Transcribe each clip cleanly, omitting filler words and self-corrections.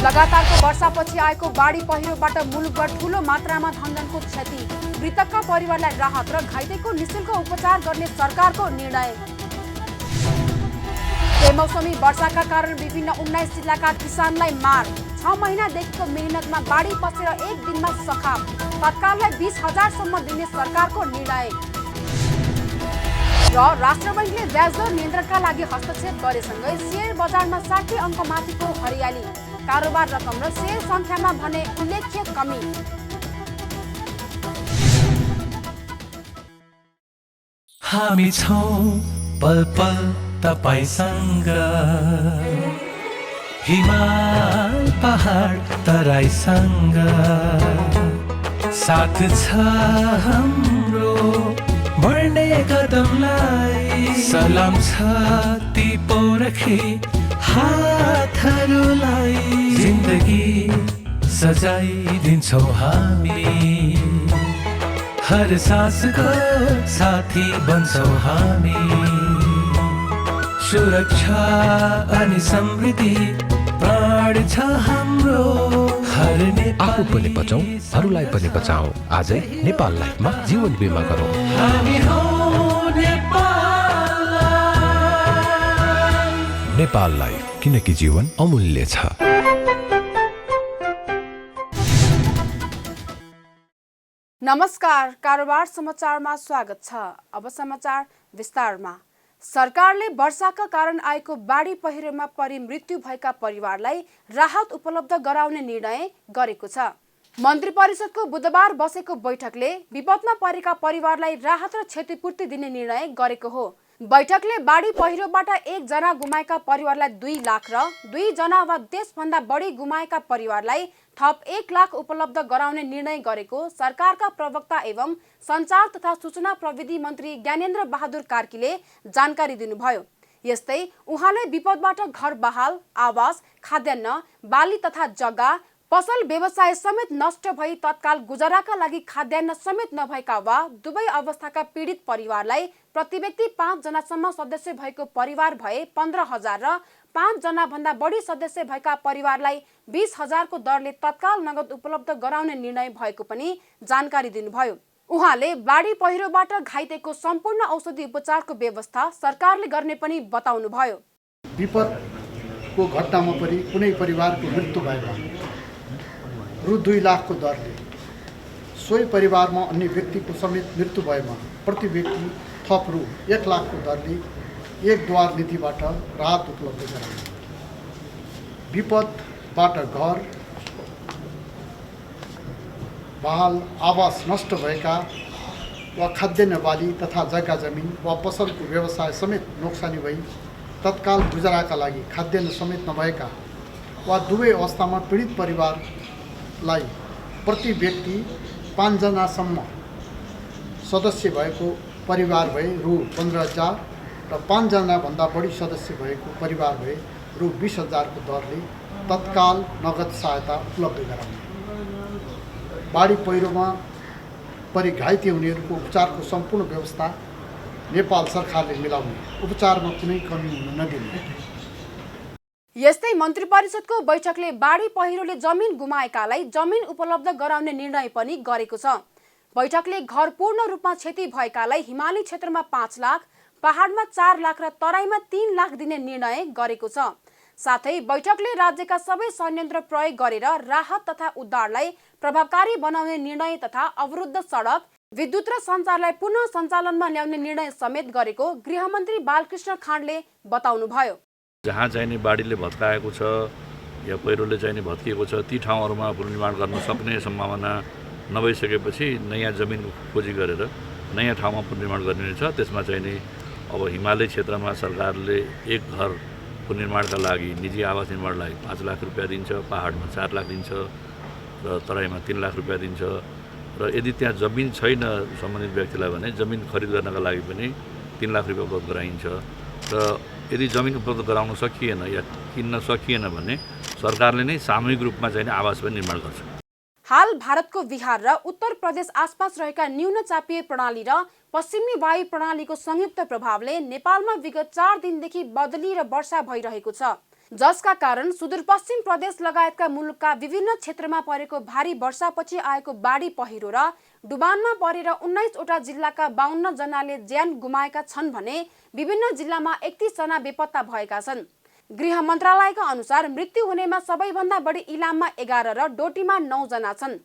लगातारको वर्षापछि आएको बाढी पहिरोबाट मुलुकभर ठूलो मात्रामा धनजनको क्षति, मृतकका परिवारलाई राहत र घाइतेको निशुल्क उपचार गर्ने सरकारको निर्णय। बेमौसमी वर्षाका कारण विभिन्न 19 जिल्लाका किसानलाई मार, 6 महिनादेखिको मेहनतमा बाढी पसेर एक दिनमा सखाप, तत्काललाई 20,000 सम्म दिने सरकारको निर्णय। र राष्ट्र बैंकले ब्याजदर नियन्त्रणका लागि हस्तक्षेप गरेसँगै शेयर बजारमा 60 अङ्कमाथिको हरियाली, कारोबार रकम र शेयर संख्यामा भने उल्लेख्य कमी। हामी छौं पल पल तपाईसँग, हिमाल पहाड तराईसँग, साथ छ हाम्रो बढ्ने कदमलाई, सलाम छ ती पोरखी हातहरूलाई, जिन्दगी सजाइदिन्छौँ हामी, हर सासको साथी बन्छौँ हामी, सुरक्षा अनि समृद्धि प्राण छ हाम्रो। आफू पनि बचौं, अरूलाई पनि बचाऊ। आजै नेपाल लाइफमा जीवन बिमा गरौँ। हामी हौं नेपाल लाइफ। नेपाल लाइफ, किनकि जीवन अमूल्य छ। नमस्कार, कारोबार समाचारमा स्वागत छ। अब समाचार विस्तारमा। सरकारले वर्षाका कारण आएको बाढी पहिरोमा परि मृत्यु भएका परिवारलाई राहत उपलब्ध गराउने निर्णय गरेको छ। मन्त्री परिषदको बुधबार बसेको बैठकले विपदमा परेका परिवारलाई राहत र क्षतिपूर्ति दिने निर्णय गरेको हो। बैठकले बाढी पहिरोबाट 1 जना गुमाएका परिवारलाई 2 लाख र 2 जना वा त्यसभन्दा बढी गुमाएका परिवारलाई थप 1 लाख उपलब्ध गराउने निर्णय गरेको सरकारका प्रवक्ता एवं सञ्चार तथा सूचना प्रविधि मन्त्री ज्ञानेन्द्र बहादुर कार्कीले जानकारी दिनुभयो। यस्तै उहाँले विपदबाट घर बहाल, आवास, खाद्यान्न, बाली तथा जग्गा, पसल व्यवसाय समेत नष्ट भई तत्काल गुजाराका लागि खाद्यान्न समेत नभएका वा दुवै अवस्थाका पीडित परिवारलाई प्रति व्यक्ति 5 जनासम्म सदस्य भएको परिवार भए 15,000 र 5 जना भन्दा बढी सदस्य भएका परिवारलाई 20,000 को दरले तत्काल नगद उपलब्ध गराउने निर्णय भएको पनि जानकारी दिनुभयो। उहाँले बाढी पहिरोबाट घाइतेको सम्पूर्ण औषधि उपचारको व्यवस्था सरकारले गर्ने पनि बताउनुभयो। विपदको घटनामा परि कुनै परिवारको मृत्यु भएमा रु 2 लाखको दरले, सोही परिवारमा अन्य व्यक्तिको समेत मृत्यु भएमा प्रति व्यक्ति थप रु 1 लाखको दरले एक द्वार नीतिबाट राहत उपलब्ध गराउने। विपदबाट घर बहाल, आवास नष्ट भएका वा खाद्यान्न, बाली तथा जग्गा जमिन वा पसलको व्यवसाय समेत नोक्सानी भई तत्काल गुजाराका लागि खाद्यान्न समेत नभएका वा दुवै अवस्थामा पीडित परिवारलाई प्रति व्यक्ति 5 जनासम्म सदस्य भएको परिवार भए रु 15,000 र 5 जनाभन्दा बढी सदस्य भएको परिवार भए रु 20,000 को दरले तत्काल नगद सहायता उपलब्ध गराउने। बाढी पहिरोमा परि घाइते हुनेहरूको उपचारको सम्पूर्ण व्यवस्था नेपाल सरकारले मिलाउने, उपचारमा कुनै कमी हुन नदिने। यस्तै मन्त्री परिषदको बैठकले बाढी पहिरोले जमिन गुमाएकालाई जमिन उपलब्ध गराउने निर्णय पनि गरेको छ। बैठकले घर पूर्ण रूपमा क्षति भएकालाई हिमाली क्षेत्रमा 5 लाख, पहाडमा 4 लाख र तराईमा 3 लाख दिने निर्णय गरेको छ। साथै बैठकले राज्यका सबै संयन्त्र प्रयोग गरेर राहत तथा उद्धारलाई प्रभावकारी बनाउने निर्णय तथा अवरुद्ध सडक, विद्युत र सञ्चारलाई पुनः सञ्चालनमा ल्याउने निर्णय समेत गरेको गृहमन्त्री बालकृष्ण खाँडले बताउनुभयो। जहाँ चाहिने बाढीले भत्काएको छ या पहिरोले चाहिने भत्किएको छ ती ठाउँहरूमा पुनर्निर्माण गर्न सक्ने सम्भावना नभइसकेपछि नयाँ जमिन खोजी गरेर नयाँ ठाउँमा पुनर्निर्माण गरिने छ। त्यसमा चाहिने अब हिमालय क्षेत्रमा सरकारले एक घर पुनर्निर्माणका लागि निजी आवास निर्माणलाई 5 लाख रुपियाँ दिन्छ, पहाडमा 4 लाख दिन्छ र तराईमा 3 लाख रुपियाँ दिन्छ। र यदि त्यहाँ जमिन छैन सम्बन्धित व्यक्तिलाई भने जमिन खरिद गर्नका लागि पनि 3 लाख रुपियाँ उपलब्ध गराइन्छ। र यदि जमिन उपलब्ध गराउन सकिएन या किन्न सकिएन भने सरकारले नै सामूहिक रूपमा चाहिँ आवास पनि निर्माण गर्छ। हाल भारतको बिहार र उत्तर प्रदेश आसपास रहेका न्यून चापिय प्रणाली र पश्चिमी वायु प्रणालीको संयुक्त प्रभावले नेपालमा विगत 4 दिनदेखि बदली र वर्षा भइरहेको छ। जसका कारण सुदूरपश्चिम प्रदेश लगायतका मुलुकका विभिन्न क्षेत्रमा परेको भारी वर्षापछि आएको बाढी पहिरो र डुबानमा परेर 19 वटा जिल्लाका 52 जनाले ज्यान गुमाएका छन् भने विभिन्न जिल्लामा 31 जना बेपत्ता भएका छन्। गृह मन्त्रालयका अनुसार मृत्यु हुनेमा सबैभन्दा बढी इलाममा 11 र डोटीमा 9 जना छन्।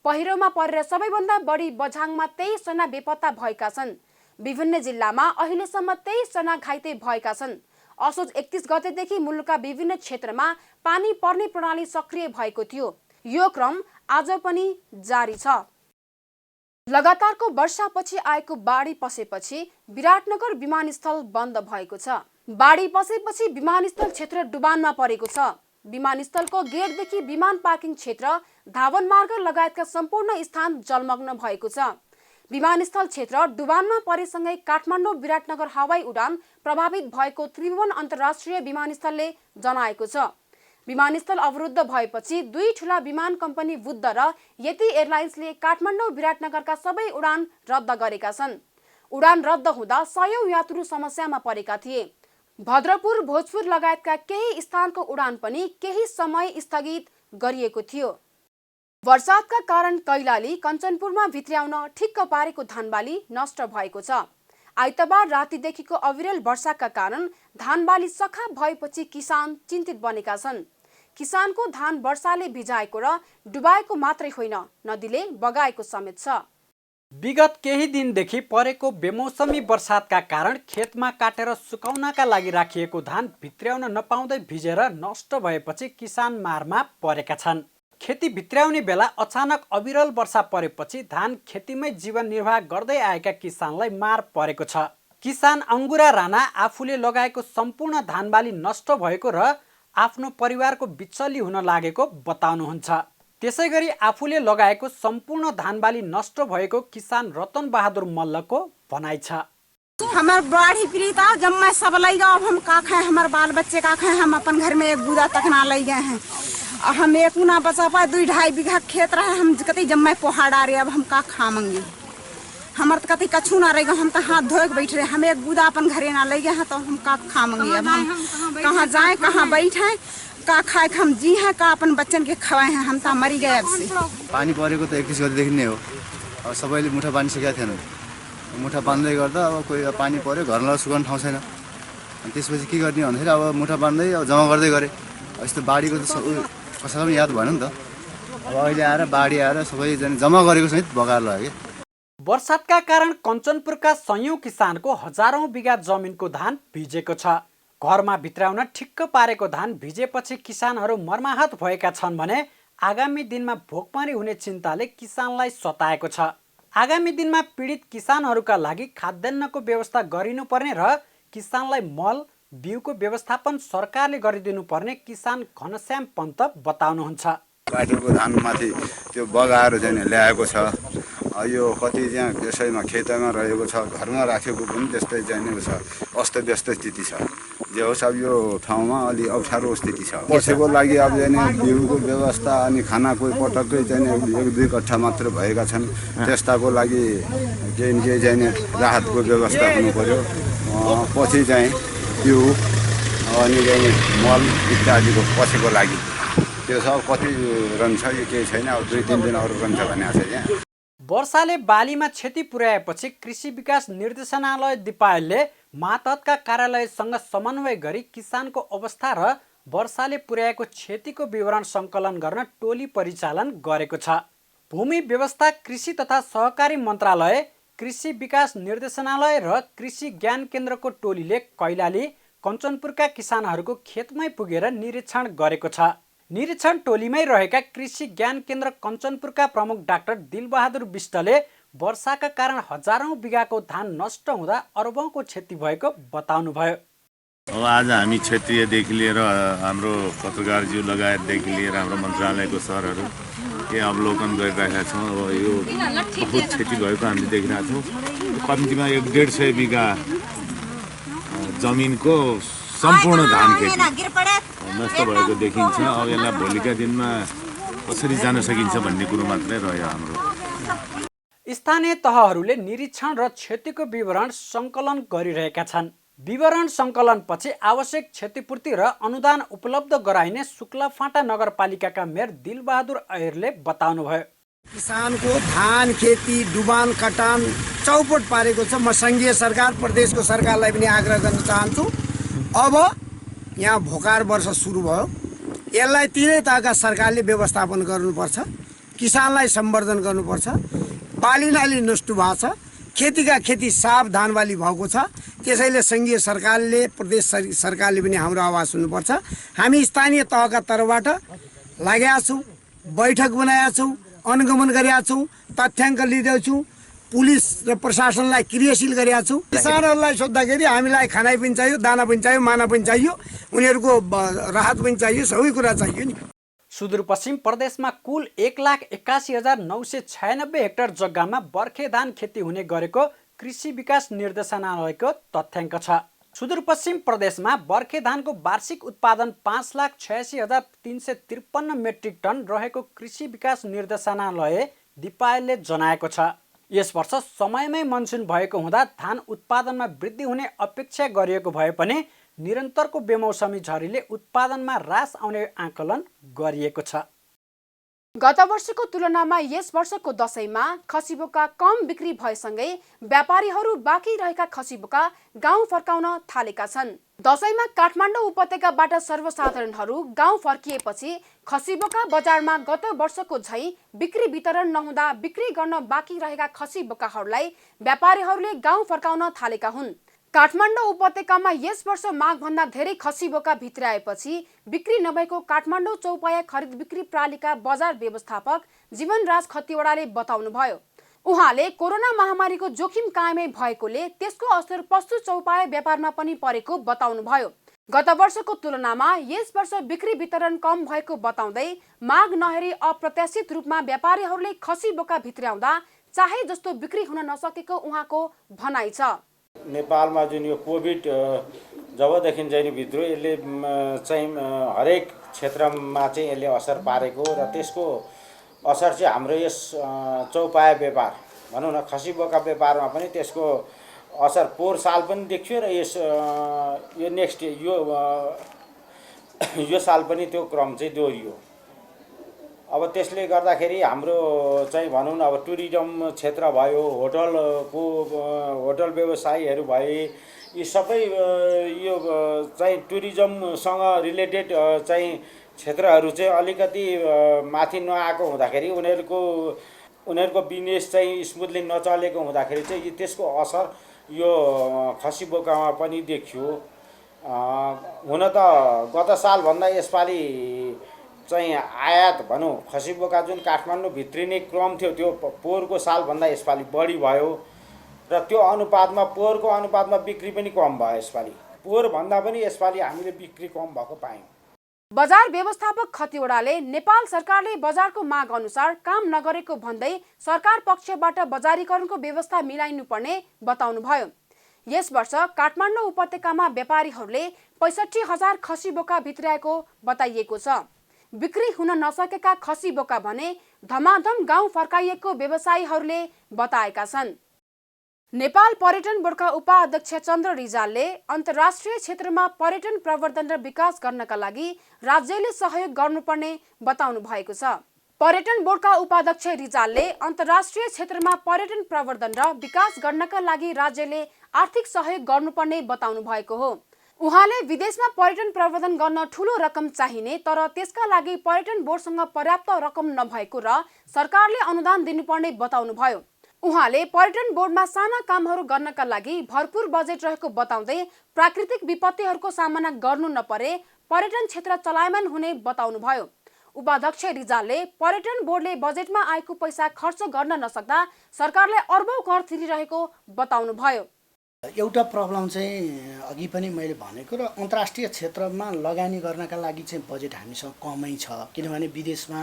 पहिरोमा परेर सबैभन्दा बढी बझाङमा 23 जना बेपत्ता भएका छन्। विभिन्न जिल्लामा अहिलेसम्म 23 जना घाइते भएका छन्। असोज 31 गतेदेखि मुलुकका विभिन्न क्षेत्रमा पानी पर्ने प्रणाली सक्रिय भएको थियो। यो क्रम आज पनि जारी छ। लगातारको वर्षापछि आएको बाढी पसेपछि विराटनगर विमानस्थल बन्द भएको छ। बाढी पसेपछि विमानस्थल क्षेत्र डुबानमा परेको छ। विमानस्थलको गेटदेखि विमान पार्किङ क्षेत्र, धावन मार्ग लगायतका सम्पूर्ण स्थान जलमग्न भएको छ। विमानस्थल क्षेत्र डुबानमा परेसँगै काठमाडौँ विराटनगर हवाई उडान प्रभावित भएको त्रिभुवन अन्तर्राष्ट्रिय विमानस्थलले जनाएको छ। विमानस्थल अवरुद्ध भएपछि दुई ठूला विमान कम्पनी बुद्ध र यति एयरलाइन्सले काठमाडौँ विराटनगरका सबै उडान रद्द गरेका छन्। उडान रद्द हुँदा सयौं यात्रु समस्यामा परेका थिए। भद्रपुर, भोजपुर लगायतका केही स्थानको उडान पनि केही समय स्थगित गरिएको थियो। वर्षातका कारण कैलाली, कञ्चनपुरमा भित्र्याउन ठिक्क पारेको धानबाली नष्ट भएको छ। आइतबार रातिदेखिको अविरल वर्षाका कारण धानबाली सखा भएपछि किसान चिन्तित बनेका छन्। किसानको धान वर्षाले भिजाएको र डुबाएको मात्रै होइन, नदीले बगाएको समेत छ। विगत केही दिनदेखि परेको बेमौसमी वर्षातका कारण खेतमा काटेर सुकाउनका लागि राखिएको धान भित्र्याउन नपाउँदै भिजेर नष्ट भएपछि किसान मारमा परेका छन्। खेती भित्र्याउने बेला अचानक अविरल वर्षा परेपछि धान खेतीमै जीवन निर्वाह गर्दै आएका किसानलाई मार परेको छ। किसान अङ्गुरा राणा आफूले लगाएको सम्पूर्ण धानबाली नष्ट भएको र आफ्नो परिवारको बिचल्ली हुन लागेको बताउनुहुन्छ। त्यसैगरी आफूले लगाएको सम्पूर्ण धानबाली नष्ट भएको किसान रतन बहादुर मल्लको भनाइ छ। हमार बाढ़ी पीड़िता जब मैं सब लई गए, अब हम का खाए, हमारे बाल बच्चे का खाए, हम अपन घर में एक बूदा तक ना लई गए हैं। हम एक ना बचा पाए, 2-2.5 बीघा खेत रहे, हम कति जब मैं पोहाड़ आ रहे, अब हम का खाएंगे। हमारे तो कति कछू ना रह गए, हम तो हाथ धोए के बैठ रहे, हम एक बूदा अपन घरे ना ले गए हैं, तो हम का खाएंगे। अब हम कहाँ जाए, कहाँ बैठे, का खाए, हम जी हैं, का अपन बच्चन के खवाए हैं, हम तो मरी गए। अब से पानी परेको त 31 गतेदेखि नै हो। अब सबैले मुठा पानी सकेका थिएन। मुठा बाँध्दै गर्दा अब कोही पानी पर्यो, घरमा सुकाउन ठाउँ छैन। अनि त्यसपछि के गर्ने भन्दाखेरि अब मुठा बाँध्दै अब जम्मा गर्दै गरे। यस्तो बाढीको त कसैलाई पनि याद भएन नि त। अब अहिले आएर बाढी आएर सबैजना जम्मा गरेको सहित बगाएर लग्यो। वर्षातका कारण कञ्चनपुरका सयौं किसानको हजारौं बिघा जमिनको धान भिजेको छ। घरमा भित्र्याउन ठिक्क पारेको धान भिजेपछि किसानहरू मर्माहत भएका छन् भने आगामी दिनमा भोकमरी हुने चिन्ताले किसानलाई सताएको छ। आगामी दिनमा पीडित किसानहरूका लागि खाद्यान्नको व्यवस्था गरिनुपर्ने र किसानलाई मल, बिउको व्यवस्थापन सरकारले गरिदिनुपर्ने किसान घनश्याम पन्त बताउनुहुन्छ। काटेको धानमाथि त्यो बगाएर चाहिँ ल्याएको छ। यो कति त्यहाँ यसैमा खेतमा रहेको छ, घरमा राखेको पनि त्यस्तै चाहिँ छ, अस्तव्यस्त स्थिति छ। जे होस् अब यो ठाउँमा अलि अप्ठ्यारो स्थिति छ। पछिको लागि अब चाहिँ बिउको व्यवस्था अनि खाना कोही पटक्कै चाहिँ 1-2 कट्ठा मात्र भएका छन्। त्यस्ताको लागि केही केही चाहिँ राहतको व्यवस्था हुनु पर्यो। पछि चाहिँ बिउ अनि चाहिँ मल इत्यादिको पछिको लागि त्यो सब कति रहन्छ यो केही छैन। अब 2-3 दिन अरू रहन्छ भन्ने आशा छ। वर्षाले बालीमा क्षति पुर्याएपछि कृषि विकास निर्देशनालय दिपायलले मातहतका कार्यालयसँग समन्वय गरी किसानको अवस्था र वर्षाले पुर्याएको क्षतिको विवरण सङ्कलन गर्न टोली परिचालन गरेको छ। भूमि व्यवस्था, कृषि तथा सहकारी मन्त्रालय, कृषि विकास निर्देशनालय र कृषि ज्ञान केन्द्रको टोलीले कैलाली, कञ्चनपुरका किसानहरूको खेतमै पुगेर निरीक्षण गरेको छ। निरीक्षण टोलीमै रहेका कृषि ज्ञान केन्द्र कञ्चनपुरका प्रमुख डाक्टर दिलबहादुर विष्टले वर्षाका कारण हजारौं बिघाको धान नष्ट हुँदा अरबौंको क्षति भएको बताउनुभयो। अब आज हामी क्षेत्रीयदेखि लिएर हाम्रो पत्रकारज्यू लगायतदेखि लिएर हाम्रो मन्त्रालयको सरहरू के अवलोकन गरिरहेका छौँ। अब यो बहुत क्षति भएको हामीले देखिरहेका छौँ। कम्तीमा 150 बिघा जमिनको सम्पूर्ण धान खेती नष्ट भएको देखिन्छ। अब यसलाई भोलिका दिनमा कसरी जान सकिन्छ भन्ने कुरो मात्रै रह्यो हाम्रो। स्थानीय तहहरूले निरीक्षण र क्षतिको विवरण सङ्कलन गरिरहेका छन्। विवरण सङ्कलनपछि आवश्यक क्षतिपूर्ति र अनुदान उपलब्ध गराइने शुक्लाफाँटा नगरपालिकाका मेयर दिलबहादुर अहिरले बताउनुभयो। किसानको धान खेती डुबान कटान चौपट पारेको छ। म सङ्घीय सरकार प्रदेशको सरकारलाई पनि आग्रह गर्न चाहन्छु, अब यहाँ भोकार वर्ष सुरु भयो, यसलाई तिनै तहका सरकारले व्यवस्थापन गर्नुपर्छ, किसानलाई सम्वर्धन गर्नुपर्छ। बाली नाली नष्ट भएको छ, खेतीका खेती साफ धान बाली भएको छ, त्यसैले सङ्घीय सरकारले प्रदेश सरकारले पनि हाम्रो आवाज सुन्नुपर्छ। हामी स्थानीय तहका तर्फबाट लागेका छौँ, बैठक बनाएका छौँ, अनुगमन गरेका छौँ, तथ्याङ्क लिँदैछौँ छौँ, पुलिस र प्रशासनलाई क्रियाशील गरेका छौँ। किसानहरूलाई सोद्धाखेरि हामीलाई खाना पनि चाहियो, दाना पनि चाहियो, माना पनि चाहियो, उनीहरूको राहत पनि चाहियो, सबै कुरा चाहियो नि। सुदूरपश्चिम प्रदेशमा कुल 1,81,996 हेक्टर जग्गामा बर्खे धान खेती हुने गरेको कृषि विकास निर्देशनालयको तथ्याङ्क छ। सुदूरपश्चिम प्रदेशमा बर्खे धानको वार्षिक उत्पादन 5,86,353 मेट्रिक टन रहेको कृषि विकास निर्देशनालय दिपायलले जनाएको छ। यस वर्ष समयमै मनसुन भएको हुँदा धान उत्पादनमा वृद्धि हुने अपेक्षा गरिएको भए पनि निरन्तरको बेमौसमी झरीले उत्पादनमा ह्रास आउने आकलन गरिएको छ। गत वर्षको तुलनामा यस वर्षको दशैंमा खसीबोका कम बिक्री भएसँगै व्यापारीहरू बाँकी रहेका खसीबोका गाउँ फर्काउन थालेका छन्। दशैंमा काठमाडौँ उपत्यकाबाट सर्वसाधारणहरू गाउँ फर्किएपछि खसीबोका बजारमा गत वर्षको झैं बिक्री वितरण नहुँदा बिक्री गर्न बाँकी रहेका खसीबोकाहरूलाई व्यापारीहरूले गाउँ फर्काउन थालेका हुन्। काठमाडौँ उपत्यकामा यस वर्ष मागभन्दा धेरै खसीबोका भित्राएपछि बिक्री नभएको काठमाडौँ चौपाया खरिद बिक्री प्रणालीका बजार व्यवस्थापक जीवनराज खतिवडाले बताउनुभयो। उहाँले कोरोना महामारीको जोखिम कायमै भएकोले त्यसको असर पशु चौपाया व्यापारमा पनि परेको बताउनुभयो। गत वर्षको तुलनामा यस वर्ष बिक्री वितरण कम भएको बताउँदै माग नहेरी अप्रत्याशित रूपमा व्यापारीहरूले खसीबोका भित्राउँदा चाहे जस्तो बिक्री हुन नसकेको उहाँको भनाइ छ। नेपालमा जुन यो कोभिड जबदेखि चाहिँ भित्र यसले चाहिँ हरेक क्षेत्रमा चाहिँ यसले असर पारेको र त्यसको असर चाहिँ हाम्रो यस चौपाया व्यापार भनौँ न खसीबोका व्यापारमा पनि त्यसको असर पोहोर साल पनि देखियो र यो नेक्स्ट यो साल पनि त्यो क्रम चाहिँ दोहोरियो। अब त्यसले गर्दाखेरि हाम्रो चाहिँ भनौँ न अब टुरिज्म क्षेत्र भयो, होटल व्यवसायीहरू भए, यी सबै यो चाहिँ टुरिज्मसँग रिलेटेड चाहिँ क्षेत्रहरू चाहिँ अलिकति माथि नआएको हुँदाखेरि उनीहरूको बिजनेस चाहिँ स्मुथली नचलेको हुँदाखेरि चाहिँ त्यसको असर यो खसीबोकामा पनि देखियो। हुन त गत सालभन्दा यसपालि चाहिँ आयात भनौँ खसीबोका जुन काठमाडौँ भित्रिने क्रम थियो त्यो पोहोरको सालभन्दा यसपालि बढी भयो र त्यो अनुपातमा पोहोरको अनुपातमा बिक्री पनि कम भयो। यसपालि पोहोरभन्दा पनि यसपालि हामीले बिक्री कम भएको पायौँ। बजार व्यवस्थापक खतिवडाले नेपाल सरकारले बजारको माग अनुसार काम नगरेको भन्दै सरकार पक्षबाट बजारीकरणको व्यवस्था मिलाइनुपर्ने बताउनुभयो। यस वर्ष काठमाडौँ उपत्यकामा व्यापारीहरूले 65,000 खसीबोका भित्राएको बताइएको छ। बिक्री हुन नसकेका खसीबोका भने धमाधम गाउँ फर्काइएको व्यवसायीहरूले बताएका छन्। नेपाल पर्यटन बोर्डका उपाध्यक्ष चन्द्र रिजालले अन्तर्राष्ट्रिय क्षेत्रमा पर्यटन प्रवर्धन र विकास गर्नका लागि राज्यले सहयोग गर्नुपर्ने बताउनु भएको छ। पर्यटन बोर्डका उपाध्यक्ष रिजालले अन्तर्राष्ट्रिय क्षेत्रमा पर्यटन प्रवर्धन र विकास गर्नका लागि राज्यले आर्थिक सहयोग गर्नुपर्ने बताउनु भएको हो। उहाँले विदेशमा पर्यटन प्रवर्धन गर्न ठूलो रकम चाहिने तर त्यसका लागि पर्यटन बोर्डसँग पर्याप्त रकम नभएको र सरकारले अनुदान दिनुपर्ने बताउनुभयो। उहाँले पर्यटन बोर्डमा साना कामहरू गर्नका लागि भरपूर बजेट रहेको बताउँदै प्राकृतिक विपत्तिहरूको सामना गर्नु नपरे पर्यटन क्षेत्र चलायमान हुने बताउनुभयो। उपाध्यक्ष रिजालले पर्यटन बोर्डले बजेटमा आएको पैसा खर्च गर्न नसक्दा सरकारले अर्बौं कर तिरिरहेको बताउनुभयो। एउटा प्रब्लम चाहिँ अघि पनि मैले भनेको र अन्तर्राष्ट्रिय क्षेत्रमा लगानी गर्नका लागि चाहिँ बजेट हामीसँग कमै छ, किनभने विदेशमा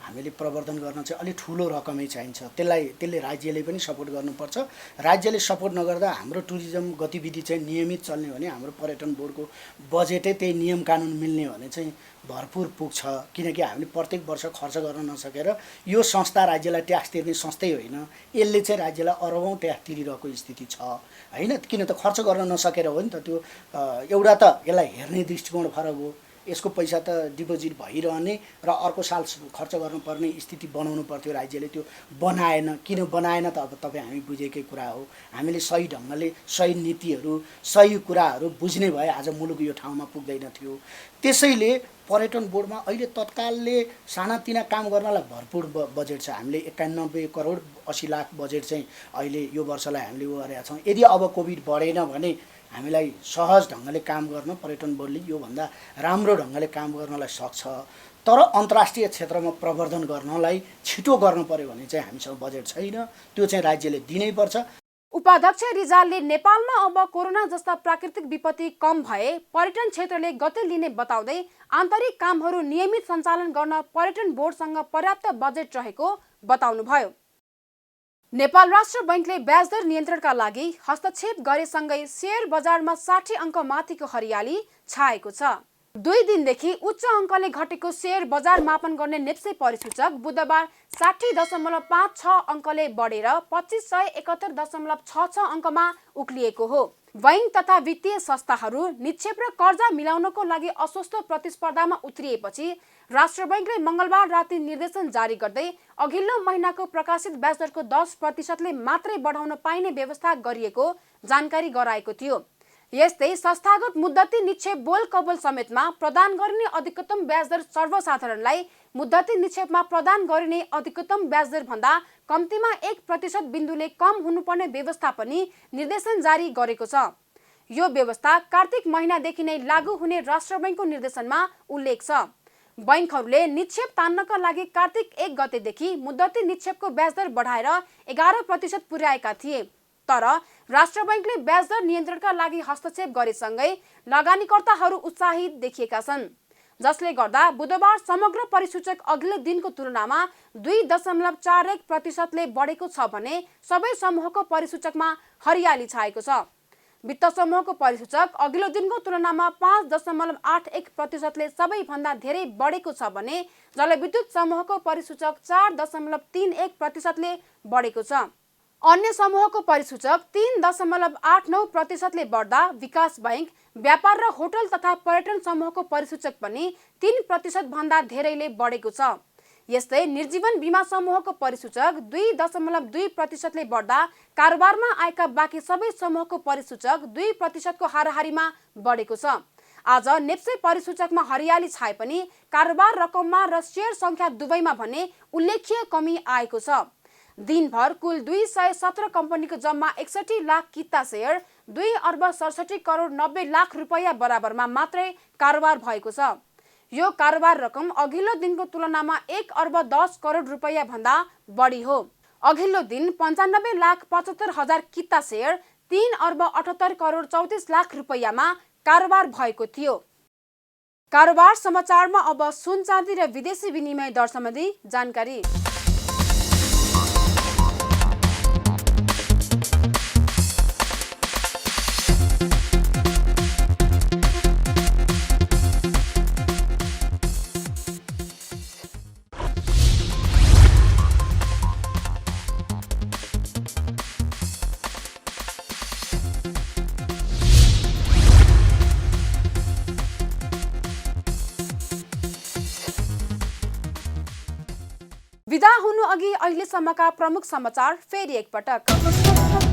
हामीले प्रवर्धन गर्न चाहिँ अलि ठुलो रकमै चाहिन्छ। त्यसले राज्यले पनि सपोर्ट गर्नुपर्छ। राज्यले सपोर्ट नगर्दा हाम्रो टुरिज्म गतिविधि चाहिँ नियमित चल्ने भने हाम्रो पर्यटन बोर्डको बजेटै त्यही नियम कानुन मिल्ने भने चाहिँ भरपुर पुग्छ, किनकि हामीले प्रत्येक वर्ष खर्च गर्न नसकेर यो संस्था राज्यलाई ट्याक्स तिर्ने संस्थै होइन, यसले चाहिँ राज्यलाई अरबौँ ट्याक्स तिरिरहेको स्थिति छ होइन। किन त खर्च गर्न नसकेर हो नि त। त्यो एउटा त यसलाई हेर्ने दृष्टिकोण फरक हो, यसको पैसा त डिपोजिट भइरहने र अर्को साल खर्च गर्नुपर्ने स्थिति बनाउनु पर्थ्यो राज्यले, त्यो बनाएन। किन बनाएन त अब तपाईँ हामी बुझेकै कुरा हो। हामीले सही ढङ्गले सही नीतिहरू सही कुराहरू बुझ्ने भए आज मुलुक यो ठाउँमा पुग्दैन थियो। त्यसैले पर्यटन बोर्डमा अहिले तत्कालले सानातिना काम गर्नलाई भरपुर बजेट छ। हामीले 91 करोड 80 लाख बजेट चाहिँ अहिले यो वर्षलाई हामीले उ गरेका छौँ। यदि अब कोभिड बढेन भने हामीलाई सहज ढङ्गले काम गर्न पर्यटन बोर्डले योभन्दा राम्रो ढङ्गले काम गर्नलाई सक्छ। तर अन्तर्राष्ट्रिय क्षेत्रमा प्रवर्धन गर्नलाई छिटो गर्नु पर्यो भने चाहिँ हामीसँग बजेट छैन, त्यो चाहिँ राज्यले दिनैपर्छ। उपाध्यक्ष रिजालले नेपालमा अब कोरोना जस्ता प्राकृतिक विपत्ति कम भए पर्यटन क्षेत्रले गति लिने बताउँदै आन्तरिक कामहरू नियमित सञ्चालन गर्न पर्यटन बोर्डसँग पर्याप्त बजेट रहेको बताउनुभयो। नेपाल राष्ट्र बैंकले ब्याज दर नियन्त्रणका लागि हस्तक्षेप गरेसँगै शेयर बजारमा 60 अङ्क माथिको हरियाली छाएको छ। 2 दिनदेखि उच्च अङ्कले घटेको शेयर बजार मापन गर्ने नेप्से परिसूचक बुधबार 60.56 अङ्कले बढेर 2571.66 अङ्कमा उक्लिएको हो। बैंक तथा वित्तीय संस्थाहरू निक्षेप र कर्जा मिलाउनको लागि अस्वस्थ प्रतिस्पर्धामा उत्रिएपछि राष्ट्र बैंकले मंगलबार राति निर्देशन जारी गर्दै अघिल्लो महिनाको प्रकाशित ब्याज दरको 10% मात्रै बढाउन पाइने व्यवस्था गरिएको जानकारी गराएको थियो। यस्तै संस्थागत मुद्दती निक्षेप बोल कबोल समेतमा प्रदान गरिने अधिकतम ब्याज दर सर्वसाधारणलाई मुद्दती निक्षेपमा प्रदान गरिने अधिकतम ब्याज दर भन्दा कम्तीमा 1% बिन्दुले कम हुनुपर्ने व्यवस्था पनि निर्देशन जारी गरेको छ। यो व्यवस्था कार्तिक महिनादेखि नै लागू हुने राष्ट्र बैंकको निर्देशनमा उल्लेख छ। बैंकहरूले निक्षेप तान्नका लागि कार्तिक 1 गतेदेखि मुद्दती निक्षेपको ब्याज दर बढाएर 11% पुर्याएका थिए। तर राष्ट्र बैंकले ब्याज दर नियन्त्रणका लागि हस्तक्षेप गरेसँगै लगानीकर्ताहरू उत्साहित देखिएका छन्, जसले गर्दा बुधबार समग्र परिसूचक अघिल्लो दिनको तुलनामा 2.41% बढेको छ भने सबै समूहको परिसूचकमा हरियाली छाएको छ। वित्त समूहको परिसूचक अघिल्लो दिनको तुलनामा 5.81% सबैभन्दा धेरै बढेको छ भने जलविद्युत समूहको परिसूचक 4.31% बढेको छ। अन्य समूहको परिसूचक 3.89% बढ्दा विकास बैंक, व्यापार र होटल तथा पर्यटन समूहको परिसूचक पनि 3% भन्दा धेरैले बढेको छ। यस्तै निर्जीवन बीमा समूहको परिसूचक 2.2% बढ्दा कारोबारमा आएका बाँकी सबै समूहको परिसूचक 2% को हाराहारीमा बढेको छ। आज नेप्से परिसूचकमा हरियाली छाए पनि कारोबार रकममा र शेयर संख्या दुवैमा भने उल्लेख्य कमी आएको छ। दिनभर कुल 217 कम्पनीको जम्मा 61 लाख किता शेयर 2,67,90,00,000 रुपैयाँ बराबरमा मात्रै कारोबार भएको छ। यो कारोबार रकम अघिल्लो दिनको तुलनामा 1,10,00,00,000 रुपैयाँ भन्दा बढी हो। अघिल्लो दिन 95,75,000 किता शेयर 3,78,34,00,00,000 रुपैयाँमा कारोबार भएको थियो। कारोबार समाचारमा अब सुन चाँदी र विदेशी विनिमय दर सम्बन्धी जानकारी। विदा हुनु अघि अहिलेसम्मका प्रमुख समाचार फेरि एकपटक।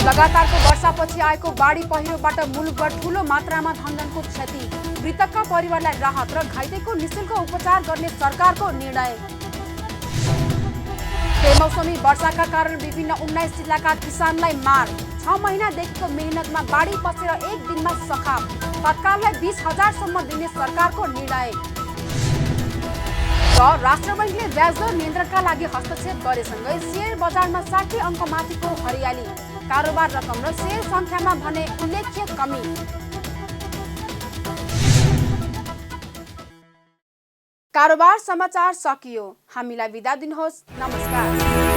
लगातारको वर्षापछि आएको बाढी पहिरोबाट मुलुकभर ठूलो मात्रामा धनजनको क्षति, मृतकका परिवारलाई राहत र घाइतेको निशुल्क उपचार गर्ने सरकारको निर्णय। बेमौसमी वर्षाका कारण विभिन्न 19 जिल्लाका किसानलाई मार, 6 महिनादेखिको मेहनतमा बाढी पसेर एक दिनमा सखाप, तत्काललाई 20,000 सम्म दिने सरकारको निर्णय। र राष्ट्र बैंकले ब्याज दर नियन्त्रणका लागि हस्तक्षेप गरेसँगै शेयर बजारमा 60 अङ्क माथिको हरियाली, कारोबार रकम र शेयर संख्यामा भने उल्लेख्य कमी। कारोबार समाचार सकियो। हामीलाई बिदा दिनुहोस्। नमस्कार।